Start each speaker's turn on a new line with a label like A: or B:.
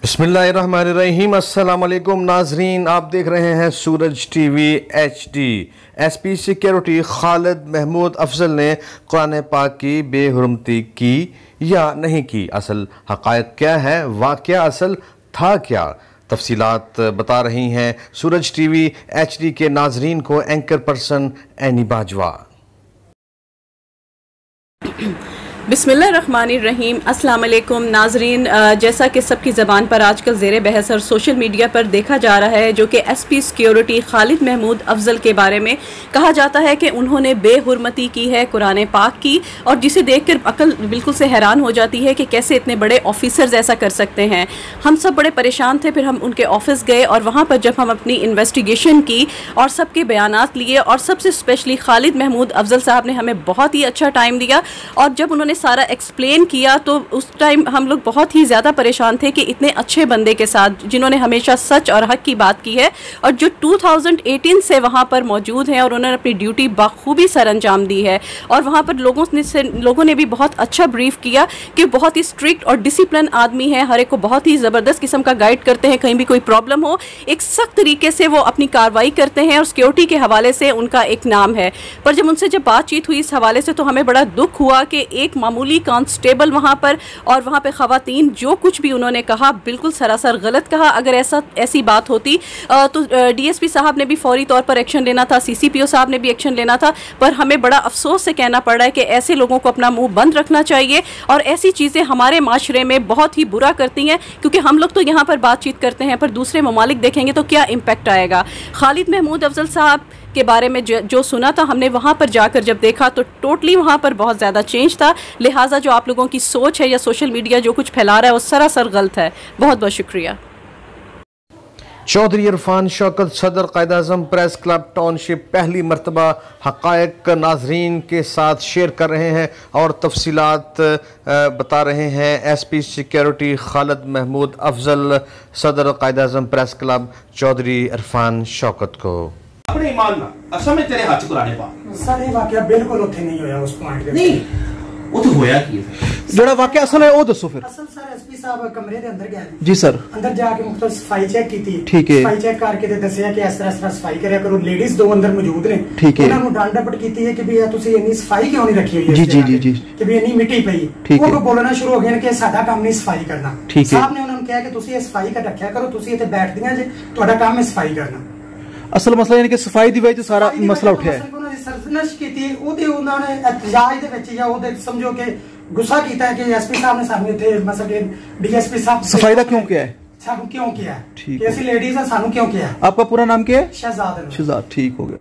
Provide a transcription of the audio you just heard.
A: बिस्मिल्लाहिर्रहमानिर्रहीम। अस्सलाम वालेकुम नाजरीन, आप देख रहे हैं Suraj TV HD। SP security Khalid Mahmood Afzal ने कुरान पाक की बेहुरमती की या नहीं की, असल हक़ाइक़ क्या है, वाक़या असल था क्या, तफसीलात बता रही हैं सूरज टीवी HD के नाजरीन को एंकर पर्सन एनी बाजवा।
B: बिस्मिल्लाहिर्रहमानिर्रहीम। अस्सलाम वालेकुम नाजरीन, जैसा कि सबकी ज़बान पर आजकल ज़ेर बहस और सोशल मीडिया पर देखा जा रहा है, जो कि SP सिक्योरिटी खालिद महमूद अफजल के बारे में कहा जाता है कि उन्होंने बेहुरमती की है कुरान पाक की, और जिसे देखकर अकल बिल्कुल से हैरान हो जाती है कि कैसे इतने बड़े ऑफिसर्स ऐसा कर सकते हैं। हम सब बड़े परेशान थे, फिर हम उनके ऑफिस गए और वहाँ पर जब हम अपनी इन्वेस्टिगेशन की और सबके बयानात लिए, और सबसे स्पेशली खालिद महमूद अफजल साहब ने हमें बहुत ही अच्छा टाइम दिया, और जब उन्होंने सारा एक्सप्लेन किया तो उस टाइम हम लोग बहुत ही ज़्यादा परेशान थे कि इतने अच्छे बंदे के साथ जिन्होंने हमेशा सच और हक की बात की है, और जो 2018 से वहाँ पर मौजूद हैं और उन्होंने अपनी ड्यूटी बखूबी सर अंजाम दी है, और वहाँ पर लोगों ने भी बहुत अच्छा ब्रीफ किया कि बहुत ही स्ट्रिक्ट और डिसिप्लिन आदमी है, हर एक को बहुत ही ज़बरदस्त किस्म का गाइड करते हैं, कहीं भी कोई प्रॉब्लम हो एक सख्त तरीके से वो अपनी कार्रवाई करते हैं, और सिक्योरिटी के हवाले से उनका एक नाम है। पर जब बातचीत हुई इस हवाले से तो हमें बड़ा दुख हुआ कि एक मामूली कांस्टेबल वहाँ पर, और वहाँ पे ख़वातीन जो कुछ भी उन्होंने कहा बिल्कुल सरासर गलत कहा। अगर ऐसी बात होती तो DSP साहब ने भी फौरी तौर पर एक्शन लेना था, CCPO साहब ने भी एक्शन लेना था, पर हमें बड़ा अफसोस से कहना पड़ रहा है कि ऐसे लोगों को अपना मुंह बंद रखना चाहिए, और ऐसी चीज़ें हमारे माशरे में बहुत ही बुरा करती हैं, क्योंकि हम लोग तो यहाँ पर बातचीत करते हैं पर दूसरे ममालिक देखेंगे तो क्या इम्पेक्ट आएगा। खालिद महमूद अफजल साहब के बारे में जो सुना था हमने, वहाँ पर जाकर जब देखा तो टोटली वहाँ पर बहुत ज़्यादा चेंज था। लिहाजा जो आप लोगों की सोच है या सोशल मीडिया जो कुछ फैला रहा है वो सरासर गलत है। बहुत बहुत शुक्रिया।
A: चौधरी इरफान शौकत सदर कायद-ए-आज़म प्रेस क्लब टाउनशिप पहली मरतबा हक़ाइक़ नाजरीन के साथ शेयर कर रहे हैं और तफसीलात बता रहे हैं SP सिक्योरिटी खालिद महमूद अफजल सदर कायद-ए-आज़म प्रेस क्लब चौधरी इरफान शौकत को।
C: अपने ईमान ना असल में तेरे हाथ च कुरान पाक
D: सारे वाकया बिल्कुल उत्थे नहीं होया उस पॉइंट
C: नहीं उत होया की
E: जेड़ा वाकया असल है वो दसो फिर।
D: असल सर SP साहब कमरे दे अंदर गए
E: जी सर,
D: अंदर जाके मुख्तलिफ सफाई चेक की थी,
E: ठीक है,
D: सफाई चेक करके ते दसया कि इस तरह सफाई करया करो। लेडीज दो अंदर मौजूद ने,
E: ठीक है,
D: उन्होंने डांट डपट की है कि भी तुसी इतनी सफाई क्यों नहीं रखी हुई है
E: जी जी जी जी
D: कि भी इतनी मिट्टी पई, वो बोलना शुरू हो गए कि साडा काम नहीं सफाई करना। साहब ने उन्होंने कहा कि तुसी ये सफाई का रखया करो, तुसी इत्थे बैठदियां जे तुहाडा काम है सफाई करना।
E: असल मसला यानी कि सफाई दी वजह से सारा मसला उठा है।
D: उन्होंने सरजनश की थी, ओदे उन्होंने एहतजाज दे विच या ओदे समझो कि गुस्सा कीता है कि SP साहब ने सानू इत्थे मतलब कि DSP साहब
E: सफाई दा क्यों किया है,
D: सानू क्यों किया है,
E: ठीक
D: कि ऐसी लेडीज है सानू क्यों किया है।
E: आपका पूरा नाम क्या है?
D: शहजाद।
E: शहजाद, ठीक हो गया।